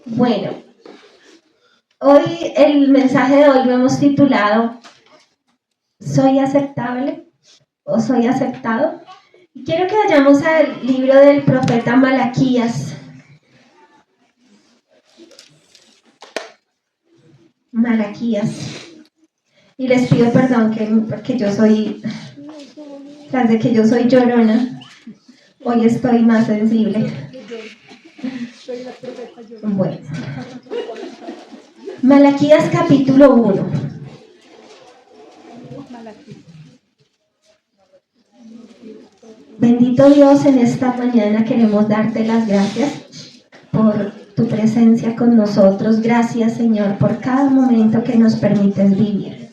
Bueno, hoy el mensaje de hoy lo hemos titulado ¿Soy aceptable o soy aceptado? Y quiero que vayamos al libro del profeta Malaquías. Y les pido perdón porque yo soy, tras de que yo soy llorona, hoy estoy más sensible. Bueno, Malaquías capítulo 1. Bendito Dios, en esta mañana queremos darte las gracias por tu presencia con nosotros. Gracias, Señor, por cada momento que nos permites vivir.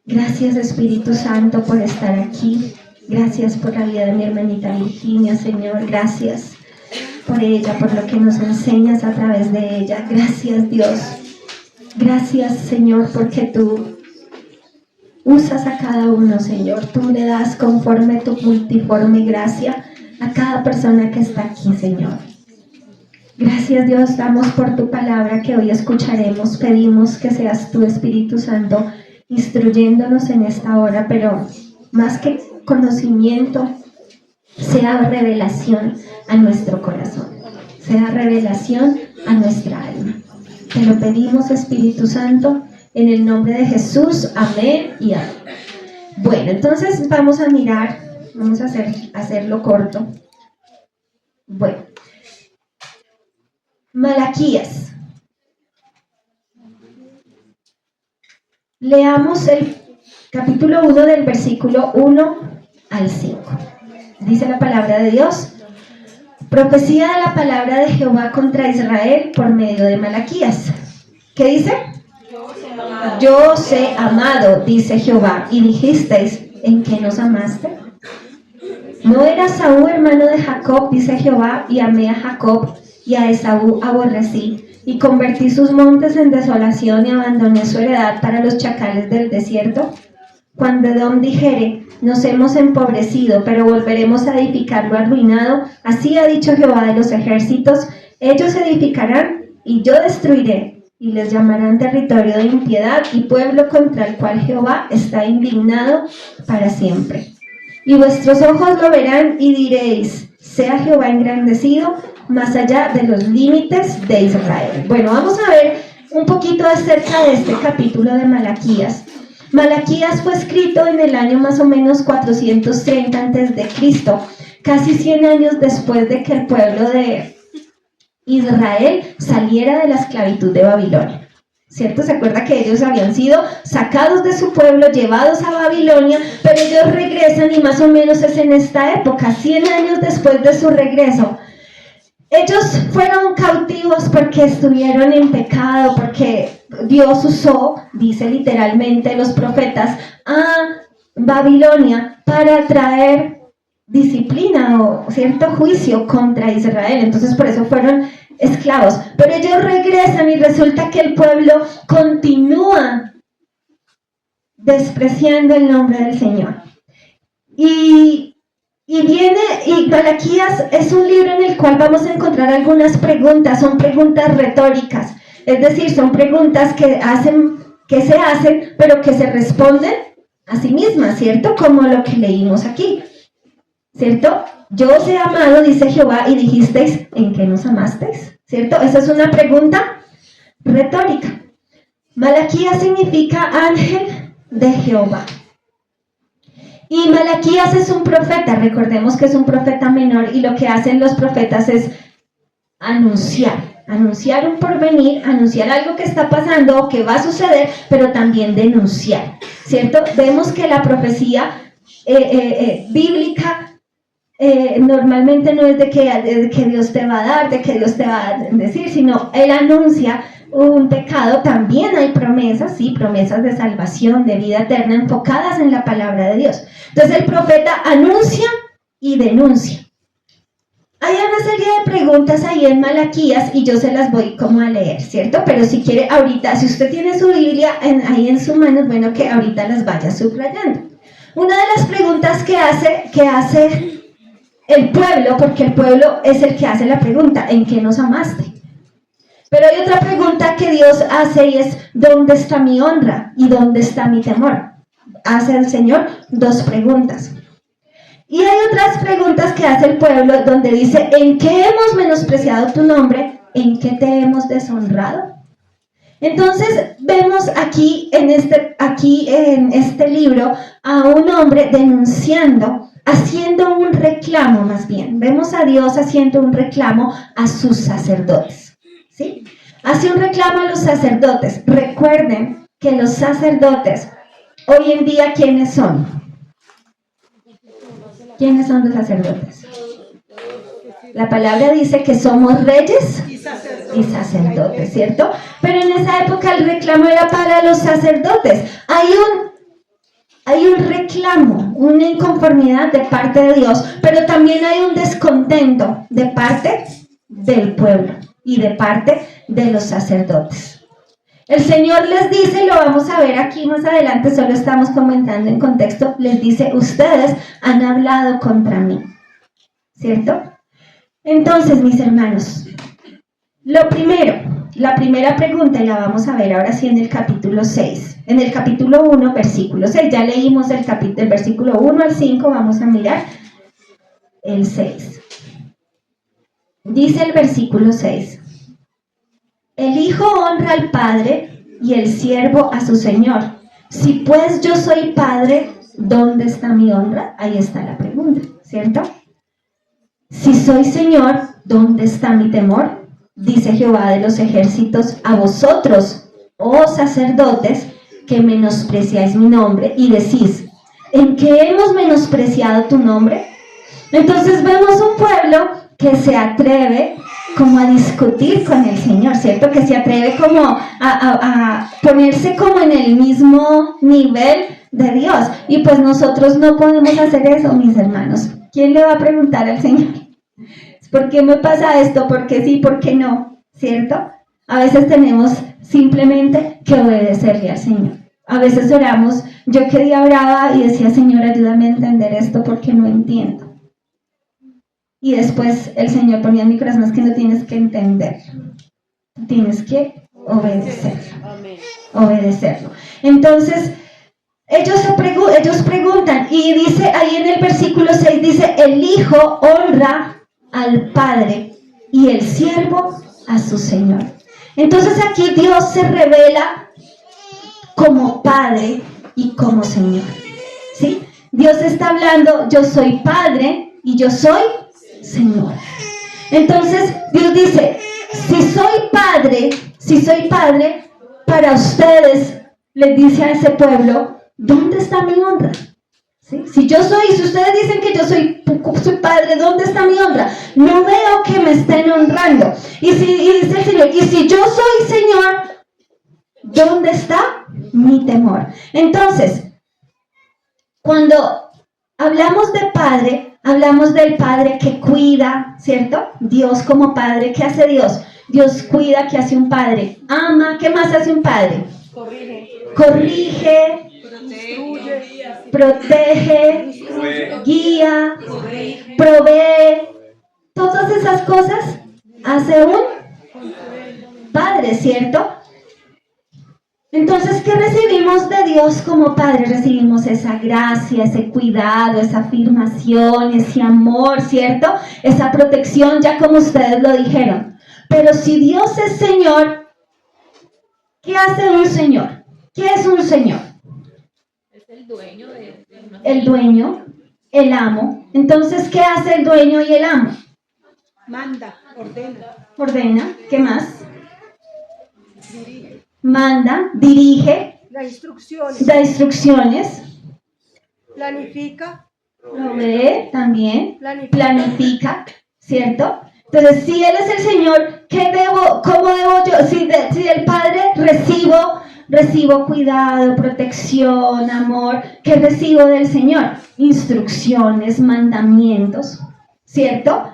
Gracias, Espíritu Santo, por estar aquí. Gracias por la vida de mi hermanita Virginia, Señor. Gracias por ella, por lo que nos enseñas a través de ella. Gracias, Dios. Gracias, Señor, porque tú usas a cada uno, Señor. Tú le das conforme tu multiforme gracia a cada persona que está aquí, Señor. Gracias, Dios, damos por tu palabra que hoy escucharemos. Pedimos que seas tu Espíritu Santo instruyéndonos en esta hora, pero más que conocimiento, sea revelación a nuestro corazón, sea revelación a nuestra alma. Te lo pedimos, Espíritu Santo, en el nombre de Jesús. Amén y amén. Bueno, entonces vamos a mirar, vamos a hacerlo corto. Bueno, Malaquías. Leamos el capítulo 1 del versículo 1 al 5. Dice la palabra de Dios: profecía de la palabra de Jehová contra Israel por medio de Malaquías. ¿Qué dice? Yo os he amado, dice Jehová, y dijisteis, ¿en qué nos amaste? ¿No era Saúl hermano de Jacob, dice Jehová, y amé a Jacob, y a Esaú aborrecí, y convertí sus montes en desolación y abandoné su heredad para los chacales del desierto? Cuando Edom dijere, nos hemos empobrecido, pero volveremos a edificar lo arruinado, así ha dicho Jehová de los ejércitos, ellos edificarán y yo destruiré, y les llamarán territorio de impiedad y pueblo contra el cual Jehová está indignado para siempre. Y vuestros ojos lo verán y diréis, sea Jehová engrandecido más allá de los límites de Israel. Bueno, vamos a ver un poquito acerca de este capítulo de Malaquías. Malaquías fue escrito en el año más o menos 430 a.C., casi 100 años después de que el pueblo de Israel saliera de la esclavitud de Babilonia. ¿Cierto? ¿Se acuerda que ellos habían sido sacados de su pueblo, llevados a Babilonia, pero ellos regresan y más o menos es en esta época, 100 años después de su regreso? Ellos fueron cautivos porque estuvieron en pecado, porque Dios usó, dice literalmente los profetas, a Babilonia para traer disciplina o cierto juicio contra Israel. Entonces por eso fueron esclavos. Pero ellos regresan y resulta que el pueblo continúa despreciando el nombre del Señor. Y Malaquías es un libro en el cual vamos a encontrar algunas preguntas, son preguntas retóricas, es decir, son preguntas que se hacen, pero que se responden a sí mismas, ¿cierto? Como lo que leímos aquí, ¿cierto? Yo os he amado, dice Jehová, y dijisteis, ¿en qué nos amasteis? ¿Cierto? Esa es una pregunta retórica. Malaquías significa ángel de Jehová. Y Malaquías es un profeta, recordemos que es un profeta menor y lo que hacen los profetas es anunciar un porvenir, anunciar algo que está pasando o que va a suceder, pero también denunciar, ¿cierto? Vemos que la profecía bíblica normalmente no es de que Dios te va a dar, de que Dios te va a decir, sino Él anuncia un pecado. También hay promesas, sí, promesas de salvación, de vida eterna, enfocadas en la palabra de Dios. Entonces el profeta anuncia y denuncia. Hay una serie de preguntas ahí en Malaquías y yo se las voy como a leer, ¿cierto? Pero si quiere ahorita, si usted tiene su Biblia ahí en su mano, es bueno que ahorita las vaya subrayando. Una de las preguntas que hace el pueblo, porque el pueblo es el que hace la pregunta, ¿en qué nos amaste? Pero hay otra pregunta que Dios hace y es, ¿dónde está mi honra y dónde está mi temor? Hace el Señor dos preguntas. Y hay otras preguntas que hace el pueblo donde dice, ¿en qué hemos menospreciado tu nombre? ¿En qué te hemos deshonrado? Entonces vemos aquí en este libro a un hombre denunciando, haciendo un reclamo más bien. Vemos a Dios haciendo un reclamo a sus sacerdotes, ¿sí? Hace un reclamo a los sacerdotes. Recuerden que los sacerdotes, hoy en día, ¿quiénes son? ¿Quiénes son los sacerdotes? La palabra dice que somos reyes y sacerdotes, ¿cierto? Pero en esa época el reclamo era para los sacerdotes. Hay un reclamo, una inconformidad de parte de Dios, pero también hay un descontento de parte del pueblo y de parte de los sacerdotes. El Señor les dice, lo vamos a ver aquí más adelante, solo estamos comentando en contexto, les dice, ustedes han hablado contra mí, ¿cierto? Entonces, mis hermanos, la primera pregunta, y la vamos a ver ahora sí en el capítulo 6, en el capítulo 1, versículo 6, ya leímos el versículo 1 al 5, vamos a mirar el 6. Dice el versículo 6, el hijo honra al padre y el siervo a su señor. Si pues yo soy padre, ¿dónde está mi honra? Ahí está la pregunta, ¿cierto? Si soy señor, ¿dónde está mi temor? Dice Jehová de los ejércitos, a vosotros, oh sacerdotes, que menospreciáis mi nombre y decís, ¿en qué hemos menospreciado tu nombre? Entonces vemos un pueblo que se atreve como a discutir con el Señor, ¿cierto? Que se atreve como a ponerse como en el mismo nivel de Dios. Y pues nosotros no podemos hacer eso, mis hermanos. ¿Quién le va a preguntar al Señor? ¿Por qué me pasa esto? ¿Por qué sí? ¿Por qué no? ¿Cierto? A veces tenemos simplemente que obedecerle al Señor. A veces oramos, yo que día oraba y decía, Señor, ayúdame a entender esto porque no entiendo. Y después el Señor ponía en mi corazón, es que no tienes que entender, tienes que obedecerlo. Entonces, ellos preguntan, y dice ahí en el versículo 6, dice, el hijo honra al padre y el siervo a su señor. Entonces aquí Dios se revela como padre y como señor, ¿sí? Dios está hablando, yo soy padre y yo soy señor. Entonces Dios dice, si soy padre, para ustedes, les dice a ese pueblo, ¿dónde está mi honra? ¿Sí? Si ustedes dicen que yo soy padre, ¿dónde está mi honra? No veo que me estén honrando. Y dice el Señor, y si yo soy Señor, ¿dónde está mi temor? Entonces, cuando hablamos de padre, hablamos del padre que cuida, ¿cierto? Dios como padre, ¿qué hace Dios? Dios cuida, ¿qué hace un padre? Ama, ¿qué más hace un padre? Corrige, protege, guía, provee. Todas esas cosas hace un padre, ¿cierto? Entonces, ¿qué recibimos de Dios como Padre? Recibimos esa gracia, ese cuidado, esa afirmación, ese amor, ¿cierto? Esa protección, ya como ustedes lo dijeron. Pero si Dios es Señor, ¿qué hace un Señor? ¿Qué es un Señor? Es el dueño el dueño, el amo. Entonces, ¿qué hace el dueño y el amo? Manda, ordena. Ordena, ¿qué más? Dirige. Manda, dirige, Da instrucciones. da instrucciones, Planifica. provee también, planifica, ¿cierto? Entonces, si Él es el Señor, ¿cómo debo yo? Si del Padre recibo cuidado, protección, amor, ¿qué recibo del Señor? Instrucciones, mandamientos, ¿cierto?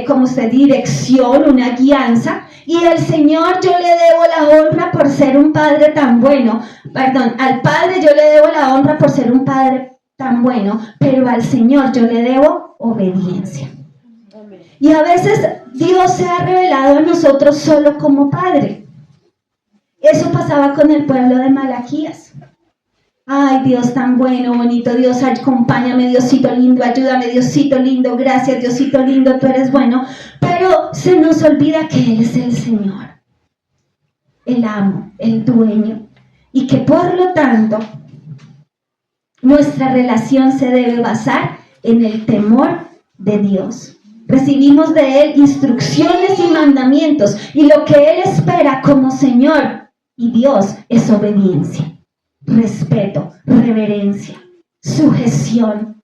Como usted, dirección, una guianza. Y al Señor yo le debo la honra por ser un Padre tan bueno. Perdón, al Padre yo le debo la honra por ser un Padre tan bueno, pero al Señor yo le debo obediencia. Y a veces Dios se ha revelado a nosotros solo como Padre. Eso pasaba con el pueblo de Malaquías. Ay, Dios tan bueno, bonito, Dios, acompáñame, Diosito lindo, ayúdame, Diosito lindo, gracias, Diosito lindo, tú eres bueno. Pero se nos olvida que Él es el Señor, el amo, el dueño, y que por lo tanto nuestra relación se debe basar en el temor de Dios. Recibimos de Él instrucciones y mandamientos, y lo que Él espera como Señor y Dios es obediencia, respeto, reverencia, sujeción.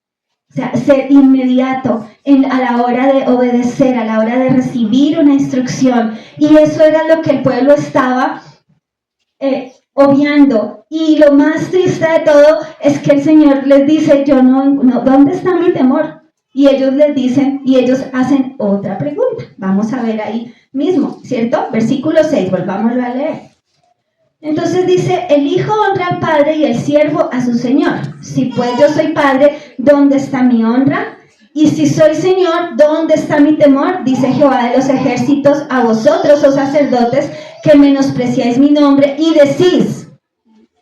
O sea, ser inmediato a la hora de obedecer, a la hora de recibir una instrucción. Y eso era lo que el pueblo estaba obviando. Y lo más triste de todo es que el Señor les dice, ¿dónde está mi temor? Y ellos les dicen, y ellos hacen otra pregunta. Vamos a ver ahí mismo, ¿cierto? Versículo 6, volvámoslo a leer. Entonces dice, el hijo honra al padre y el siervo a su señor. Si pues yo soy padre, ¿dónde está mi honra? Y si soy señor, ¿dónde está mi temor? Dice Jehová de los ejércitos a vosotros, oh sacerdotes, que menospreciáis mi nombre y decís,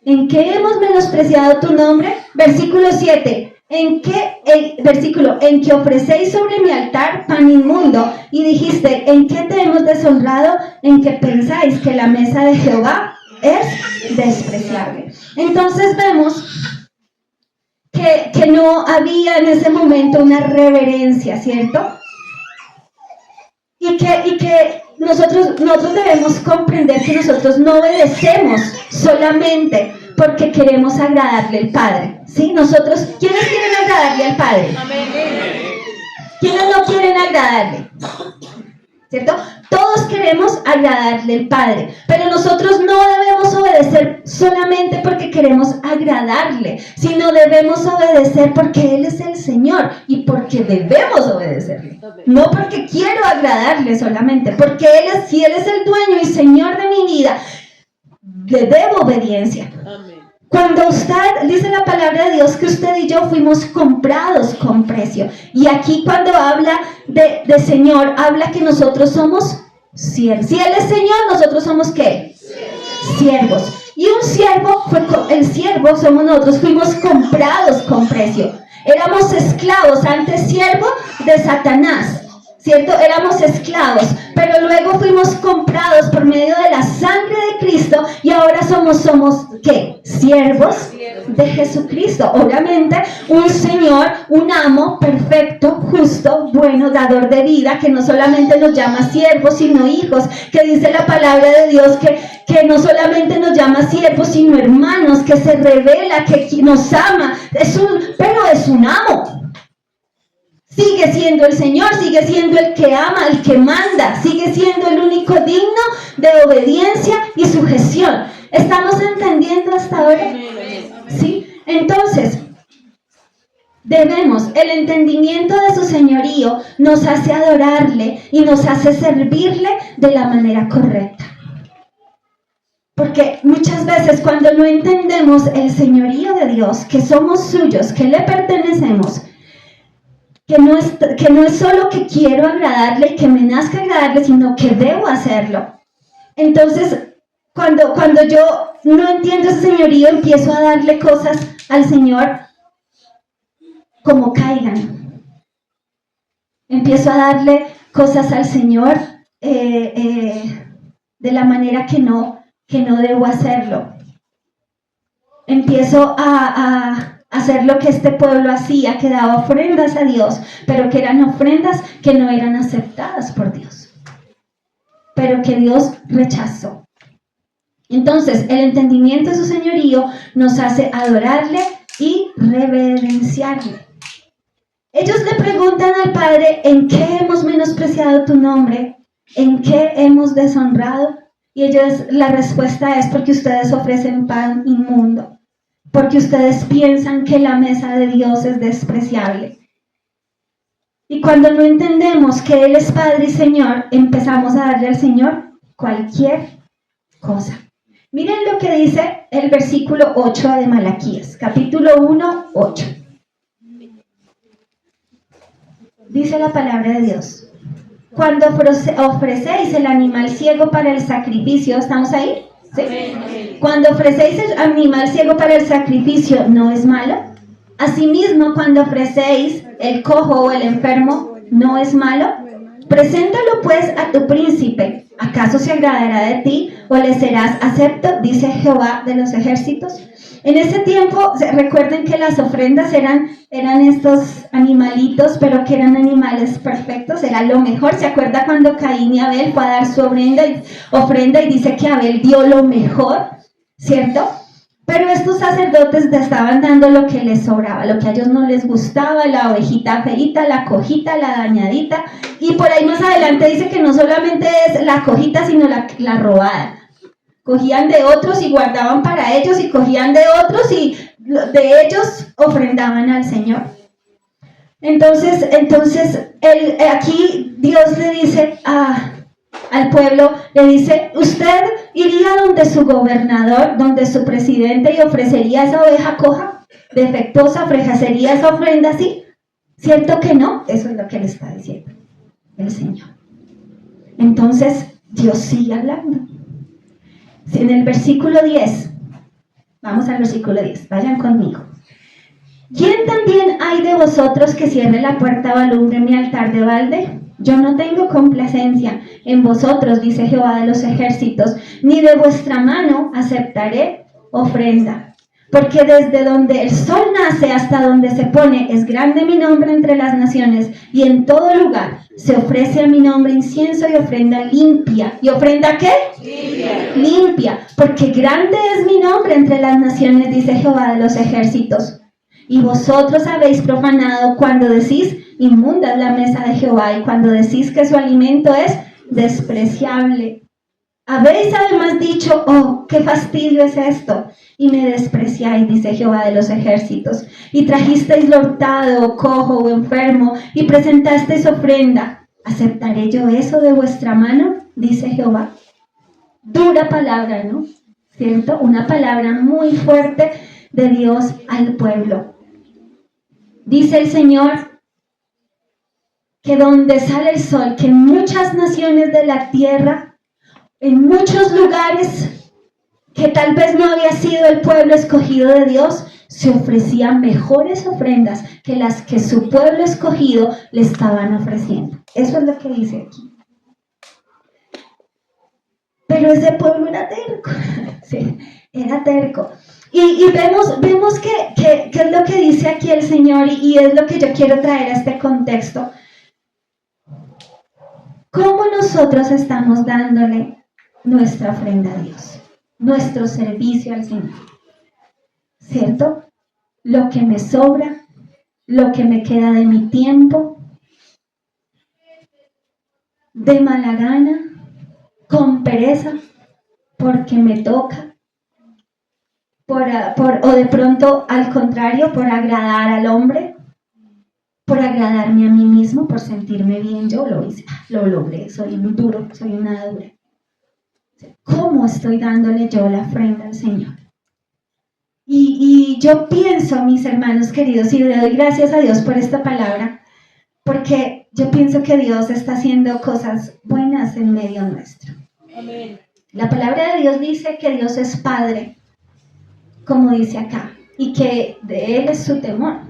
¿en qué hemos menospreciado tu nombre? Versículo 7. En que ofrecéis sobre mi altar pan inmundo, y dijiste, ¿en qué te hemos deshonrado? En que pensáis que la mesa de Jehová es despreciable. Entonces vemos que no había en ese momento una reverencia, ¿cierto? Y que nosotros debemos comprender que nosotros no obedecemos solamente porque queremos agradarle al Padre, ¿sí? ¿Quiénes quieren agradarle al Padre? ¿Quiénes no quieren agradarle? ¿Cierto? Todos queremos agradarle al Padre, pero nosotros no debemos obedecer solamente porque queremos agradarle, sino debemos obedecer porque Él es el Señor y porque debemos obedecerle. No porque quiero agradarle solamente, porque si Él es el dueño y Señor de mi vida, le debo obediencia. Cuando usted, dice la palabra de Dios que usted y yo fuimos comprados con precio. Y aquí cuando habla de Señor, habla que nosotros somos siervos. Si Él es Señor, nosotros somos ¿qué? Siervos. Y un siervo, el siervo somos nosotros, fuimos comprados con precio. Éramos esclavos, antes siervo de Satanás, ¿cierto? Éramos esclavos, pero luego fuimos comprados por medio de la sangre de Cristo y ahora somos ¿qué? Siervos de Jesucristo. Obviamente, un Señor, un amo perfecto, justo, bueno, dador de vida, que no solamente nos llama siervos, sino hijos, que dice la palabra de Dios que no solamente nos llama siervos, sino hermanos, que se revela, que nos ama, pero es un amo. Sigue siendo el Señor, sigue siendo el que ama, el que manda, sigue siendo el único digno de obediencia y sujeción. ¿Estamos entendiendo hasta ahora? ¿Sí? Entonces, el entendimiento de su señorío nos hace adorarle y nos hace servirle de la manera correcta. Porque muchas veces cuando no entendemos el señorío de Dios, que somos suyos, que le pertenecemos, que no es solo que quiero agradarle y que me nazca agradarle, sino que debo hacerlo. Entonces, cuando yo no entiendo ese señorío, empiezo a darle cosas al Señor como caigan. Empiezo a darle cosas al Señor de la manera que no debo hacerlo. Empiezo a hacer lo que este pueblo hacía, que daba ofrendas a Dios, pero que eran ofrendas que no eran aceptadas por Dios, pero que Dios rechazó. Entonces, el entendimiento de su señorío nos hace adorarle y reverenciarle. Ellos le preguntan al Padre, ¿en qué hemos menospreciado tu nombre? ¿En qué hemos deshonrado? Y la respuesta es porque ustedes ofrecen pan inmundo. Porque ustedes piensan que la mesa de Dios es despreciable. Y cuando no entendemos que Él es Padre y Señor, empezamos a darle al Señor cualquier cosa. Miren lo que dice el versículo 8 de Malaquías, capítulo 1, 8. Dice la palabra de Dios. cuando ofrecéis el animal ciego para el sacrificio, ¿estamos ahí? ¿Sí? Cuando ofrecéis el animal ciego para el sacrificio, ¿no es malo? Asimismo, cuando ofrecéis el cojo o el enfermo, ¿no es malo? Preséntalo pues a tu príncipe. ¿Acaso se agradará de ti o le serás acepto? Dice Jehová de los ejércitos. En ese tiempo, recuerden que las ofrendas eran estos animalitos, pero que eran animales perfectos, era lo mejor. ¿Se acuerda cuando Caín y Abel fue a dar su ofrenda y dice que Abel dio lo mejor, ¿cierto? Pero estos sacerdotes estaban dando lo que les sobraba, lo que a ellos no les gustaba, la ovejita feita, la cojita, la dañadita. Y por ahí más adelante dice que no solamente es la cojita, sino la robada. Cogían de otros y guardaban para ellos, y cogían de otros y de ellos ofrendaban al Señor. Entonces aquí Dios le dice al pueblo, le dice, usted iría donde su gobernador, donde su presidente, y ofrecería esa oveja coja, defectuosa, ofrecería esa ofrenda así. ¿Cierto que no? Eso es lo que le está diciendo el Señor. Entonces Dios sigue hablando. En el versículo 10, vamos al versículo 10, vayan conmigo. ¿Quién también hay de vosotros que cierre la puerta o alumbre mi altar de balde? Yo no tengo complacencia en vosotros, dice Jehová de los ejércitos, ni de vuestra mano aceptaré ofrenda. Porque desde donde el sol nace hasta donde se pone es grande mi nombre entre las naciones, y en todo lugar se ofrece a mi nombre incienso y ofrenda limpia. ¿Y ofrenda qué? Limpia. Porque grande es mi nombre entre las naciones, dice Jehová de los ejércitos. Y vosotros habéis profanado cuando decís, inmunda es la mesa de Jehová, y cuando decís que su alimento es despreciable. Habéis además dicho, oh, qué fastidio es esto, y me despreciáis, dice Jehová de los ejércitos, y trajisteis lo hurtado, cojo o enfermo, y presentasteis ofrenda. ¿Aceptaré yo eso de vuestra mano? Dice Jehová. Dura palabra, ¿no? ¿Cierto? Una palabra muy fuerte de Dios al pueblo. Dice el Señor que donde sale el sol, que en muchas naciones de la tierra, en muchos lugares que tal vez no había sido el pueblo escogido de Dios, se ofrecían mejores ofrendas que las que su pueblo escogido le estaban ofreciendo. Eso es lo que dice aquí. Pero ese pueblo era terco. Sí, era terco. Y vemos que es lo que dice aquí el Señor, y es lo que yo quiero traer a este contexto. ¿Cómo nosotros estamos dándole nuestra ofrenda a Dios, nuestro servicio al Señor? ¿Cierto? Lo que me sobra, lo que me queda de mi tiempo, de mala gana, con pereza, porque me toca, o de pronto al contrario, por agradar al hombre, por agradarme a mí mismo, por sentirme bien. Yo lo hice, lo logré, soy un duro, soy una dura. ¿Cómo estoy dándole yo la ofrenda al Señor? Y yo pienso, mis hermanos queridos, y le doy gracias a Dios por esta palabra, porque yo pienso que Dios está haciendo cosas buenas en medio nuestro. Amén. La palabra de Dios dice que Dios es Padre, como dice acá, y que de Él es su temor.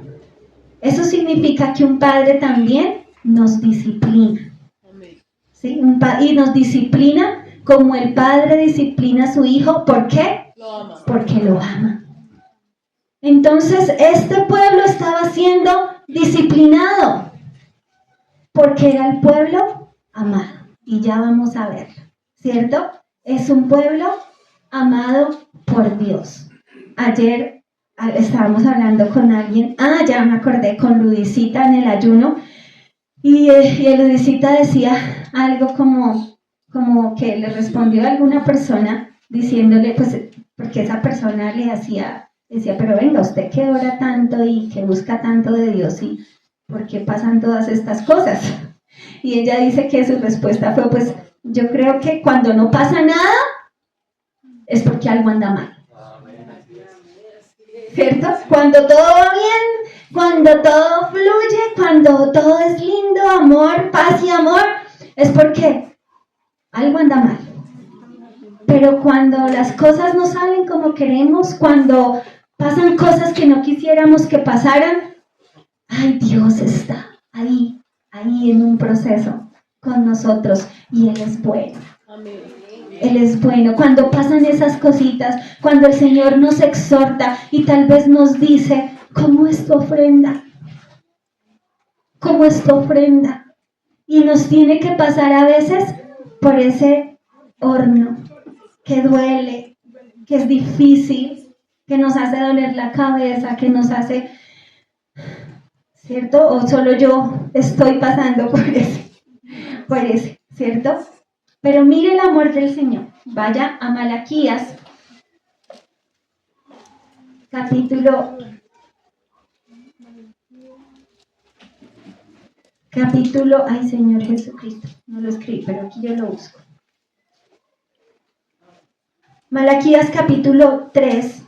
Eso significa que un padre también nos disciplina. ¿Sí? Y nos disciplina como el padre disciplina a su hijo. ¿Por qué? Porque lo ama. Entonces, este pueblo estaba siendo disciplinado porque era el pueblo amado. Y ya vamos a verlo, ¿cierto? Es un pueblo amado por Dios. Ayer estábamos hablando con alguien, ya me acordé, con Ludicita en el ayuno, y el Ludicita decía algo como que le respondió a alguna persona diciéndole, pues, porque esa persona decía, pero venga, usted que ora tanto y que busca tanto de Dios, ¿y por qué pasan todas estas cosas? Y ella dice que su respuesta fue, pues, yo creo que cuando no pasa nada es porque algo anda mal. ¿Cierto? Cuando todo va bien, cuando todo fluye, cuando todo es lindo, amor, paz y amor, es porque algo anda mal. Pero cuando las cosas no salen como queremos, cuando pasan cosas que no quisiéramos que pasaran, ay, Dios está ahí en un proceso con nosotros y Él es bueno. Él es bueno. Cuando pasan esas cositas, cuando el Señor nos exhorta y tal vez nos dice, ¿cómo es tu ofrenda? ¿Cómo es tu ofrenda? Y nos tiene que pasar a veces por ese horno que duele, que es difícil, que nos hace doler la cabeza, que nos hace, ¿cierto? O solo yo estoy pasando por ese, ¿cierto? Pero mire el amor del Señor. Vaya a Malaquías, capítulo, ay Señor Jesucristo, no lo escribí, pero aquí yo lo busco. Malaquías capítulo 3,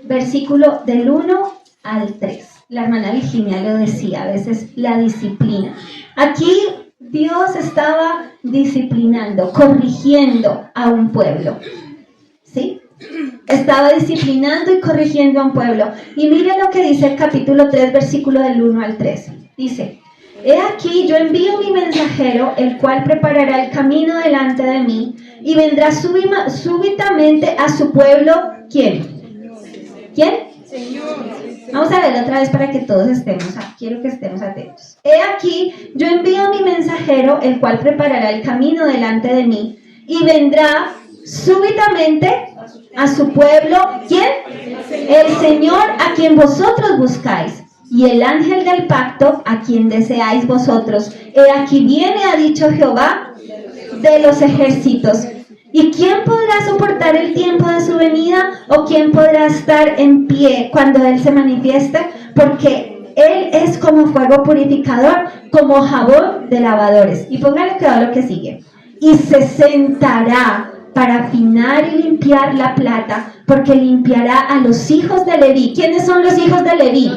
versículo del 1 al 3. La hermana Virginia lo decía, a veces la disciplina. Aquí Dios estaba disciplinando, corrigiendo a un pueblo. ¿Sí? Estaba disciplinando y corrigiendo a un pueblo. Y mire lo que dice el capítulo 3, versículo del 1 al 3. Dice, he aquí yo envío mi mensajero, el cual preparará el camino delante de mí, y vendrá súbitamente a su pueblo, ¿quién? ¿Quién? Vamos a verlo otra vez para que todos quiero que estemos atentos. He aquí, yo envío mi mensajero, el cual preparará el camino delante de mí, y vendrá súbitamente a su pueblo, ¿quién? El Señor a quien vosotros buscáis, y el ángel del pacto a quien deseáis vosotros. He aquí viene, ha dicho Jehová de los ejércitos. ¿Y quién podrá soportar el tiempo de su venida? ¿O quién podrá estar en pie cuando Él se manifieste? Porque Él es como fuego purificador, como jabón de lavadores. Y póngale cuidado lo que sigue. Y se sentará para afinar y limpiar la plata, porque limpiará a los hijos de Leví. ¿Quiénes son los hijos de Leví?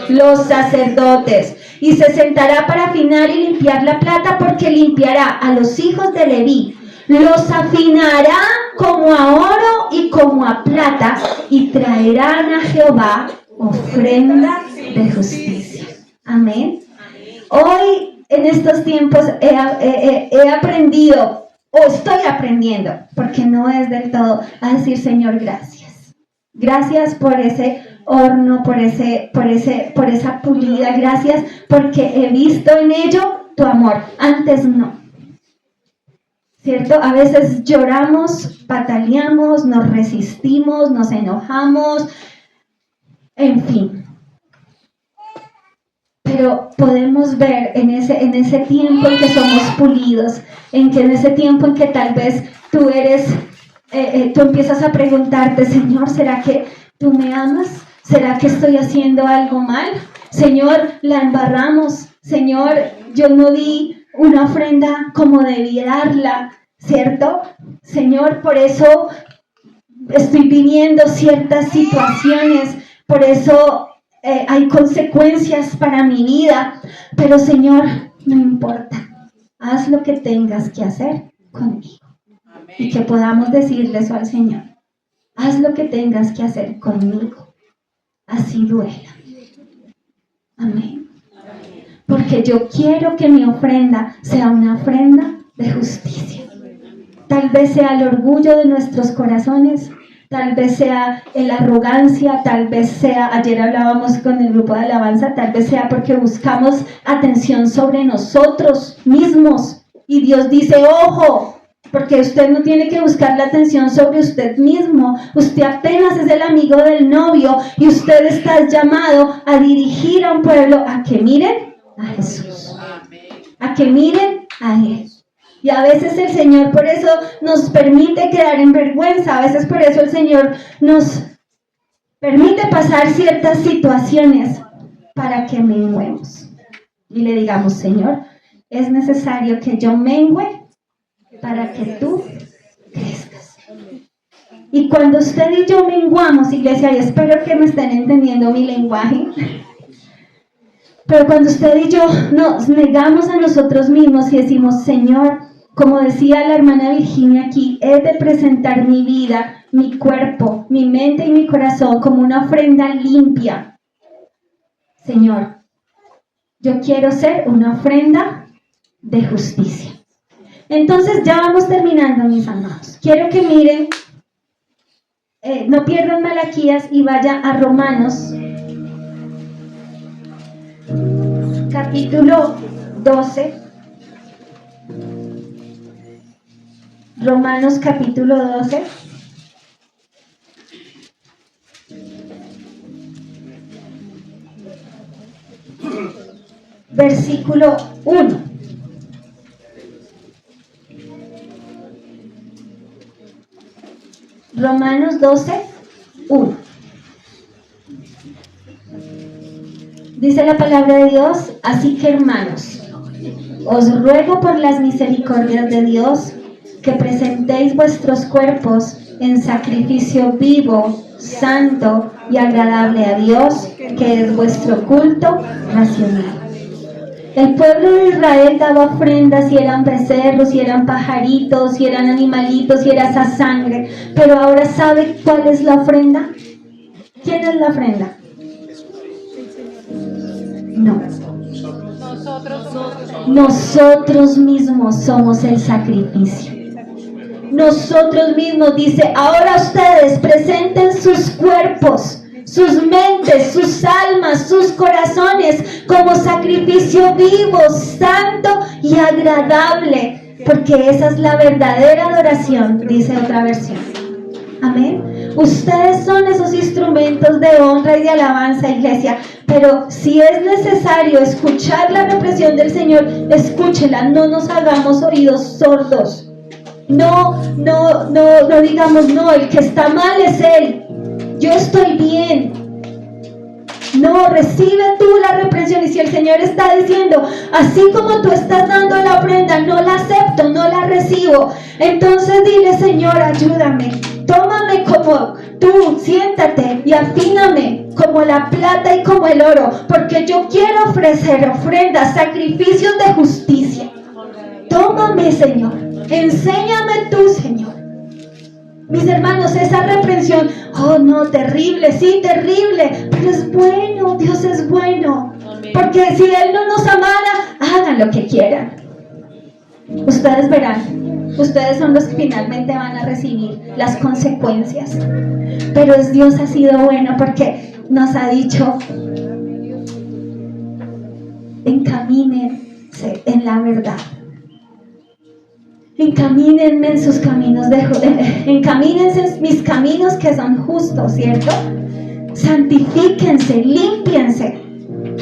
Los sacerdotes. Y se sentará para afinar y limpiar la plata, porque limpiará a los hijos de Leví. Los afinará como a oro y como a plata, y traerán a Jehová ofrenda de justicia. Amén. Hoy, en estos tiempos, he aprendido, o estoy aprendiendo, porque no es del todo, a decir, Señor, gracias. Gracias por ese horno, por esa pulida. Gracias porque he visto en ello tu amor. Antes no. ¿Cierto? A veces lloramos, pataleamos, nos resistimos, nos enojamos, en fin. Pero podemos ver en ese tiempo en que somos pulidos, en ese tiempo en que tal vez tú empiezas a preguntarte, Señor, ¿será que tú me amas? ¿Será que estoy haciendo algo mal? Señor, la embarramos. Señor, yo no di una ofrenda como debía darla, ¿cierto? Señor, por eso estoy viviendo ciertas situaciones, por eso hay consecuencias para mi vida, pero Señor, no importa, haz lo que tengas que hacer conmigo. Amén. Y que podamos decirle eso al Señor, haz lo que tengas que hacer conmigo, así duela. Amén. Porque yo quiero que mi ofrenda sea una ofrenda de justicia. Tal vez sea el orgullo de nuestros corazones, tal vez sea la arrogancia, tal vez sea, ayer hablábamos con el grupo de alabanza, tal vez sea porque buscamos atención sobre nosotros mismos. Y Dios dice, ojo, porque usted no tiene que buscar la atención sobre usted mismo. Usted apenas es el amigo del novio y usted está llamado a dirigir a un pueblo a que miren a Jesús, a que miren a Él. Y a veces el Señor por eso nos permite quedar en vergüenza, a veces por eso el Señor nos permite pasar ciertas situaciones para que menguemos. Y le digamos, Señor, es necesario que yo mengüe para que tú crezcas. Y cuando usted y yo menguamos, iglesia, y espero que me estén entendiendo mi lenguaje, Pero cuando usted y yo nos negamos a nosotros mismos y decimos, Señor, como decía la hermana Virginia aquí, he de presentar mi vida, mi cuerpo, mi mente y mi corazón como una ofrenda limpia. Señor, yo quiero ser una ofrenda de justicia. Entonces ya vamos terminando, mis amados. Quiero que miren, no pierdan Malaquías y vaya a Romanos, capítulo 12. Romanos capítulo 12. Versículo 1. Romanos 12, 1. Dice la palabra de Dios, así que hermanos, os ruego por las misericordias de Dios que presentéis vuestros cuerpos en sacrificio vivo, santo y agradable a Dios, que es vuestro culto racional. El pueblo de Israel daba ofrendas, si eran becerros, si eran pajaritos, si eran animalitos, si era esa sangre. Pero ahora, ¿sabe cuál es la ofrenda? ¿Quién es la ofrenda? No. Nosotros mismos somos el sacrificio. Nosotros mismos, dice, ahora ustedes presenten sus cuerpos, sus mentes, sus almas, sus corazones como sacrificio vivo, santo y agradable, porque esa es la verdadera adoración, dice otra versión. Amén. Ustedes son esos instrumentos de honra y de alabanza, iglesia, pero si es necesario escuchar la represión del Señor, escúchela, no nos hagamos oídos sordos. No digamos, no, el que está mal es él. Yo estoy bien. No, recibe tú la reprensión. Y si el Señor está diciendo, así como tú estás dando la ofrenda, no la acepto, no la recibo, entonces dile, Señor, ayúdame. Tómame como tú, siéntate y afíname como la plata y como el oro, porque yo quiero ofrecer ofrendas, sacrificios de justicia. Tómame, Señor. Enséñame tú, Señor. Mis hermanos, esa reprensión, oh no, terrible, sí, terrible, pero es bueno, Dios es bueno. Porque si Él no nos amara, hagan lo que quieran. Ustedes verán, ustedes son los que finalmente van a recibir las consecuencias. Pero Dios ha sido bueno porque nos ha dicho, encamínense en la verdad. Encamínenme en sus caminos, encamínense en mis caminos que son justos, ¿cierto? Santifíquense, límpiense.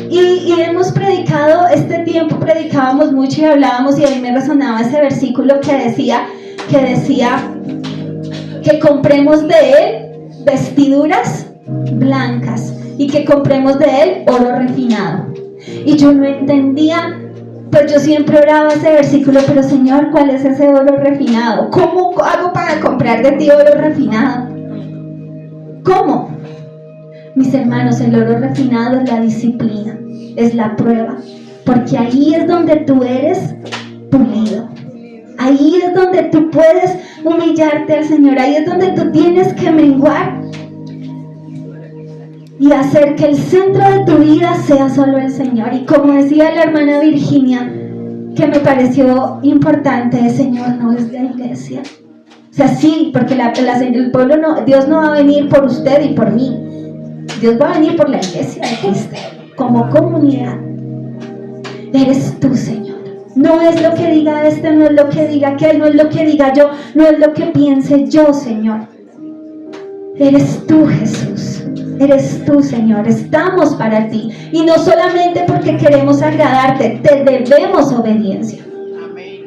Y hemos predicado, este tiempo predicábamos mucho y hablábamos, y a mí me resonaba ese versículo que decía que compremos de Él vestiduras blancas y que compremos de Él oro refinado. Y yo no entendía. Pues yo siempre oraba ese versículo, pero Señor, ¿cuál es ese oro refinado? ¿Cómo hago para comprar de ti oro refinado? ¿Cómo? Mis hermanos, el oro refinado es la disciplina, es la prueba, porque ahí es donde tú eres pulido. Ahí es donde tú puedes humillarte al Señor, ahí es donde tú tienes que menguar y hacer que el centro de tu vida sea solo el Señor. Y como decía la hermana Virginia, que me pareció importante, el Señor no es de la iglesia. O sea, sí, porque el pueblo no, Dios no va a venir por usted y por mí. Dios va a venir por la iglesia de Cristo, como comunidad. Eres tú, Señor. No es lo que diga este, no es lo que diga aquel, no es lo que diga yo, no es lo que piense yo, Señor. Eres tú, Jesús. Eres tú, Señor. Estamos para ti. Y no solamente porque queremos agradarte, te debemos obediencia.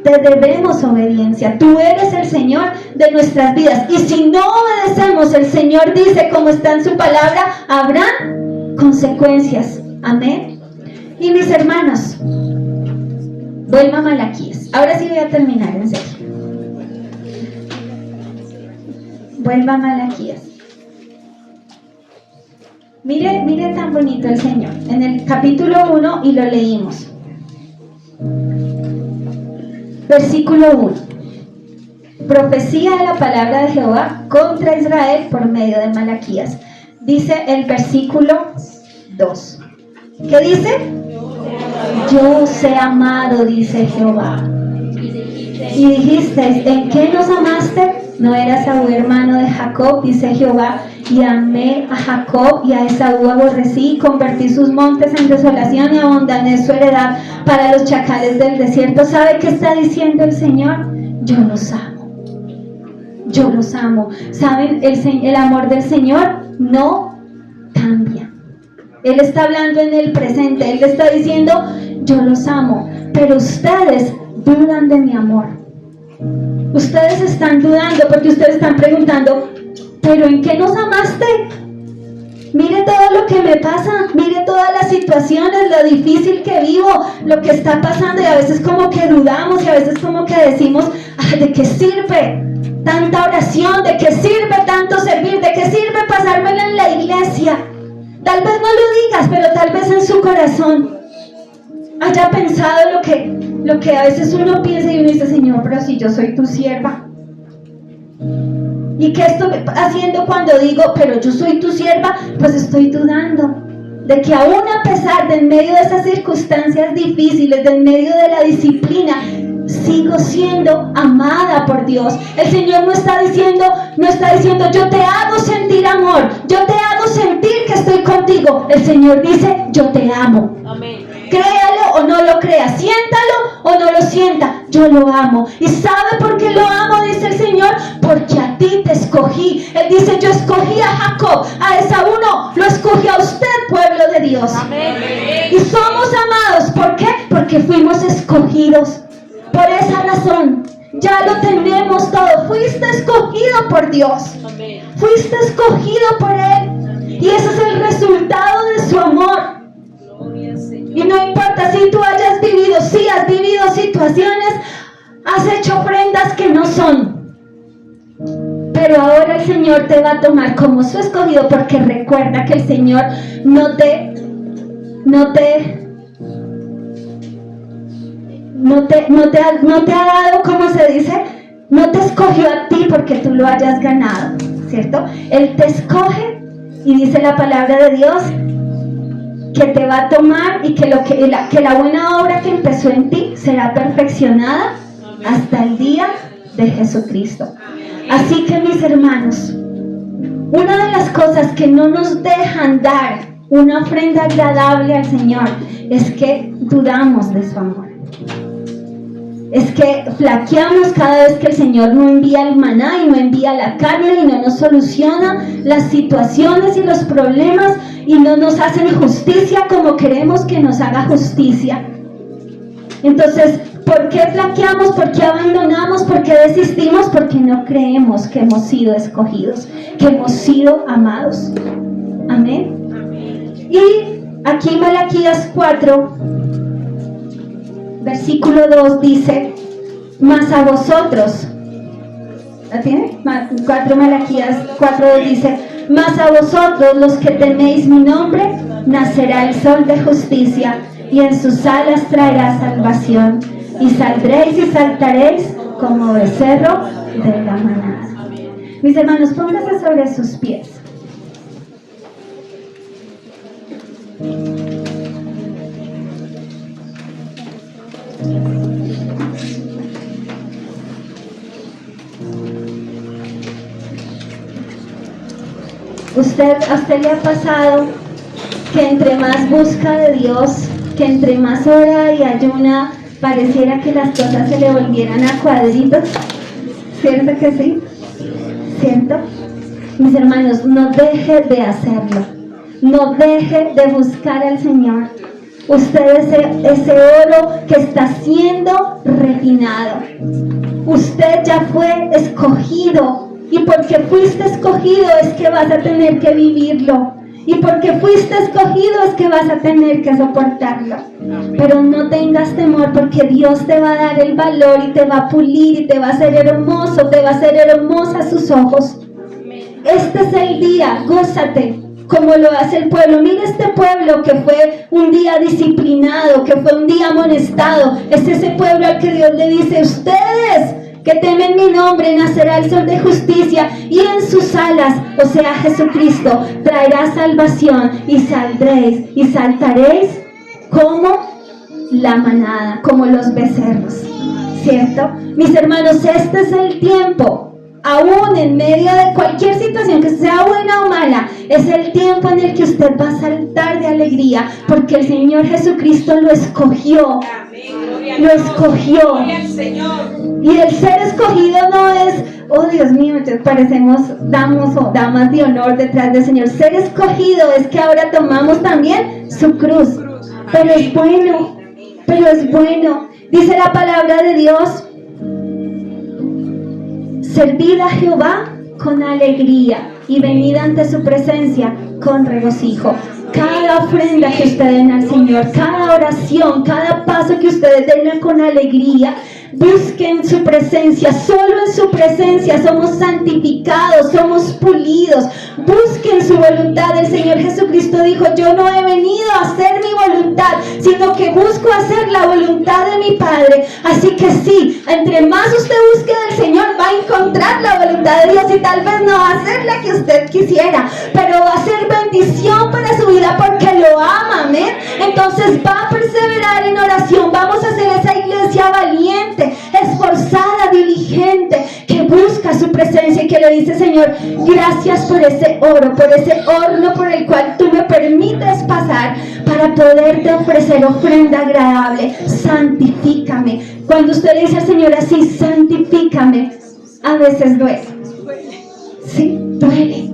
Te debemos obediencia. Tú eres el Señor de nuestras vidas. Y si no obedecemos, el Señor dice, como está en su palabra, habrá consecuencias. Amén. Y mis hermanos, vuelva a Malaquías. Ahora sí voy a terminar, en serio. Vuelva a Malaquías. Mire tan bonito el Señor. En el capítulo 1, y lo leímos. Versículo 1. Profecía de la palabra de Jehová contra Israel por medio de Malaquías. Dice el versículo 2. ¿Qué dice? Yo os he amado, dice Jehová. Y dijiste, ¿en qué nos amaste? ¿No era Esaú hermano de Jacob? Dice Jehová, y amé a Jacob y a Esaú aborrecí, convertí sus montes en desolación y abandoné su heredad para los chacales del desierto. ¿Sabe qué está diciendo el Señor? Yo los amo. Yo los amo. ¿Saben? El amor del Señor no cambia. Él está hablando en el presente. Él está diciendo, yo los amo, pero ustedes dudan de mi amor. Ustedes están dudando porque ustedes están preguntando, ¿pero en qué nos amaste? Mire todo lo que me pasa, mire todas las situaciones, lo difícil que vivo, lo que está pasando, y a veces como que dudamos y a veces como que decimos, ¿de qué sirve tanta oración? ¿De qué sirve tanto servir? ¿De qué sirve pasármela en la iglesia? Tal vez no lo digas, pero tal vez en su corazón haya pensado lo que a veces uno piensa y uno dice, Señor, pero si yo soy tu sierva. ¿Y qué estoy haciendo cuando digo, pero yo soy tu sierva? Pues estoy dudando de que aún a pesar de en medio de esas circunstancias difíciles, de en medio de la disciplina, sigo siendo amada por Dios. El Señor no está diciendo, yo te hago sentir amor, yo te hago sentir que estoy contigo. El Señor dice, yo te amo. Amén. Créalo o no lo crea, siéntalo o no lo sienta, yo lo amo. ¿Y sabe por qué lo amo? Dice el Señor, porque a ti te escogí. Él dice, yo escogí a Jacob, a Esaú no, lo escogí a usted, pueblo de Dios. Amén. Y somos amados, ¿por qué? Porque fuimos escogidos. Por esa razón, ya lo tenemos todo. Fuiste escogido por Dios. Amén. Fuiste escogido por Él. Y ese es el resultado de su amor. Y no importa si tú hayas vivido, si has vivido situaciones, has hecho ofrendas que no son. Pero ahora el Señor te va a tomar como su escogido, porque recuerda que el Señor no te ha dado, ¿cómo se dice? No te escogió a ti porque tú lo hayas ganado, ¿cierto? Él te escoge y dice la palabra de Dios que te va a tomar y que la buena obra que empezó en ti será perfeccionada hasta el día de Jesucristo. Así que, mis hermanos, una de las cosas que no nos dejan dar una ofrenda agradable al Señor es que dudamos de su amor. Es que flaqueamos cada vez que el Señor no envía el maná y no envía la carne y no nos soluciona las situaciones y los problemas y no nos hacen justicia como queremos que nos haga justicia. Entonces, ¿por qué flaqueamos? ¿Por qué abandonamos? ¿Por qué desistimos? Porque no creemos que hemos sido escogidos, que hemos sido amados. Amén. Y aquí Malaquías 4, versículo 2 dice, mas a vosotros, ¿la tiene? 4 Malaquías 4 dice, mas a vosotros los que teméis mi nombre, nacerá el sol de justicia, y en sus alas traerá salvación, y saldréis y saltaréis como becerro de la manada. Mis hermanos, pónganse sobre sus pies. ¿A usted le ha pasado que entre más busca de Dios, que entre más ora y ayuna, pareciera que las cosas se le volvieran a cuadritos? ¿Cierto que sí? ¿Cierto? Mis hermanos, no deje de hacerlo. No deje de buscar al Señor. Usted es ese oro que está siendo refinado. Usted ya fue escogido. Y porque fuiste escogido es que vas a tener que vivirlo. Y porque fuiste escogido es que vas a tener que soportarlo. Pero no tengas temor, porque Dios te va a dar el valor y te va a pulir y te va a hacer hermoso, te va a hacer hermosa a sus ojos. Este es el día, gózate. como lo hace el pueblo. Mira este pueblo que fue un día disciplinado, que fue un día amonestado. Es ese pueblo al que Dios le dice: ustedes que temen mi nombre, nacerá el sol de justicia y en sus alas, o sea Jesucristo, traerá salvación y saldréis y saltaréis como la manada, como los becerros, ¿cierto? Mis hermanos, este es el tiempo. Aún en medio de cualquier situación, que sea buena o mala, es el tiempo en el que usted va a saltar de alegría, porque el Señor Jesucristo lo escogió. Lo escogió. Y el ser escogido no es, oh Dios mío, parecemos damos o damas de honor detrás del Señor. Ser escogido es que ahora tomamos también su cruz. Pero es bueno, pero es bueno. Dice la palabra de Dios: servid a Jehová con alegría y venid ante su presencia con regocijo. Cada ofrenda que ustedes den al Señor, cada oración, cada paso que ustedes den con alegría, busquen su presencia. Solo en su presencia somos santificados, somos pulidos. Busquen su voluntad. El Señor Jesucristo dijo: yo no he venido a hacer mi voluntad, sino que busco hacer la voluntad de mi Padre. Así que sí, entre más usted busque del Señor, va a encontrar la voluntad de Dios, y tal vez no va a ser la que usted quisiera, pero va a ser bendición para su vida porque lo ama, amén. Entonces va a perseverar en oración. Vamos a hacer esa iglesia valiente, esforzada, diligente, que busca su presencia y que le dice: Señor, gracias por ese oro, por ese horno por el cual tú me permites pasar para poderte ofrecer ofrenda agradable. Santifícame. Cuando usted le dice al Señor así: santifícame, a veces duele. Sí, duele.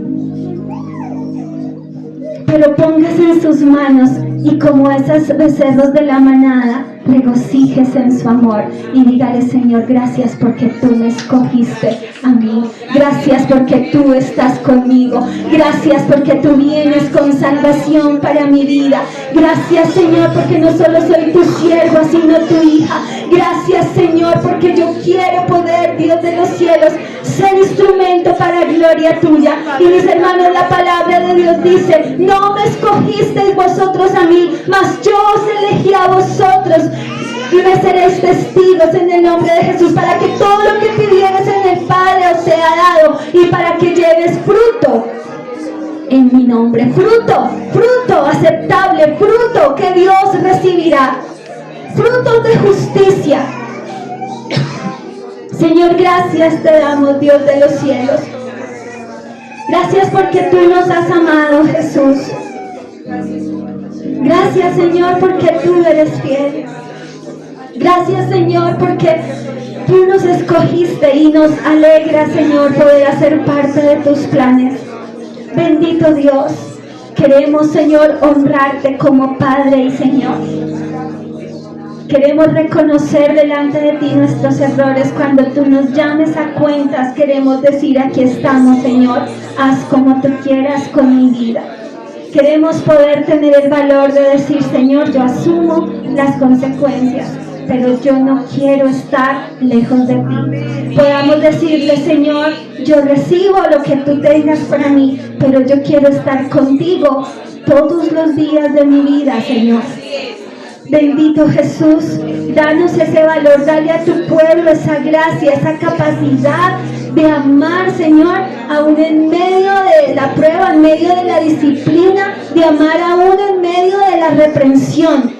Pero póngase en sus manos y, como esos becerros de la manada, regocíjese en su amor y dígale: Señor, gracias porque tú me escogiste a mí. Gracias porque tú estás conmigo. Gracias porque tú vienes con salvación para mi vida. Gracias, Señor, porque no solo soy tu sierva, sino tu hija. Gracias, Señor, porque yo quiero poder, Dios de los cielos, ser instrumento para gloria tuya. Y mis hermanos, la palabra de Dios dice: no me escogisteis vosotros a mí, mas yo os elegí a vosotros, y me seréis testigos en el nombre de Jesús, para que todo lo que pidieres en el Padre os sea dado, y para que lleves fruto en mi nombre. Fruto aceptable, fruto que Dios recibirá, frutos de justicia. Señor, gracias te damos, Dios de los cielos. Gracias porque tú nos has amado, Jesús. Gracias, Señor, porque tú eres fiel. Gracias, Señor, porque tú nos escogiste y nos alegra, Señor, poder hacer parte de tus planes. Bendito Dios, queremos, Señor, honrarte como Padre y Señor. Queremos reconocer delante de ti nuestros errores. Cuando tú nos llames a cuentas, queremos decir: aquí estamos, Señor, haz como tú quieras con mi vida. Queremos poder tener el valor de decir: Señor, yo asumo las consecuencias, pero yo no quiero estar lejos de ti. Podamos decirle: Señor, yo recibo lo que tú tengas para mí, pero yo quiero estar contigo todos los días de mi vida, Señor. Bendito Jesús, danos ese valor, dale a tu pueblo esa gracia, esa capacidad de amar, Señor, aún en medio de la prueba, en medio de la disciplina, de amar aún en medio de la reprensión.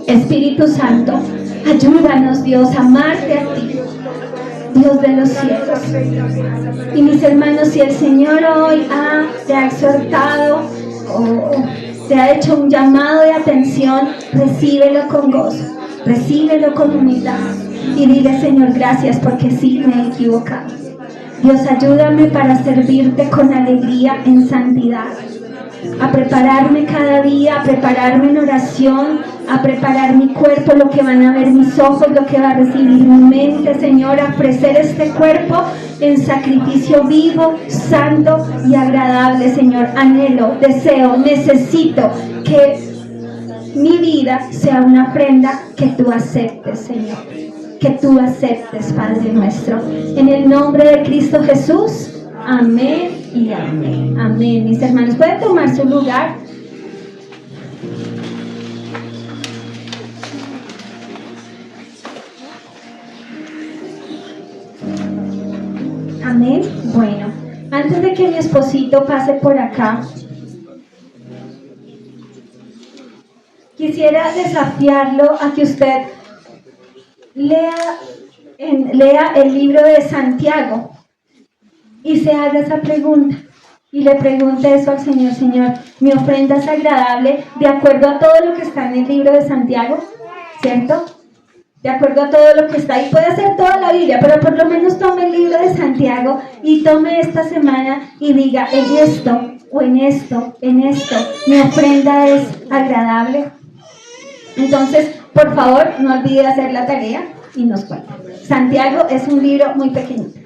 Espíritu Santo, ayúdanos, Dios, a amarte a ti, Dios de los cielos. Y mis hermanos, si el Señor hoy te ha exhortado o te ha hecho un llamado de atención, recíbelo con gozo, recíbelo con humildad y dile: Señor, gracias porque sí me he equivocado. Dios, ayúdame para servirte con alegría en santidad, a prepararme cada día, a prepararme en oración, a preparar mi cuerpo, lo que van a ver mis ojos, lo que va a recibir mi mente, Señor, a ofrecer este cuerpo en sacrificio vivo, santo y agradable, Señor. Anhelo, deseo, necesito que mi vida sea una ofrenda que tú aceptes, Señor. Que tú aceptes, Padre nuestro. En el nombre de Cristo Jesús. Amén. y amén. Amén. Mis hermanos, pueden tomar su lugar. Amén. Bueno, antes de que mi esposito pase por acá, quisiera desafiarlo a que usted lea el libro de Santiago y se haga esa pregunta y le pregunte eso al Señor: Señor, mi ofrenda es agradable de acuerdo a todo lo que está en el libro de Santiago, ¿cierto? De acuerdo a todo lo que está ahí. Puede ser toda la Biblia, pero por lo menos tome el libro de Santiago y tome esta semana y diga: en esto o en esto, mi ofrenda es agradable. Entonces, por favor, no olvide hacer la tarea y nos cuenta. Santiago es un libro muy pequeñito.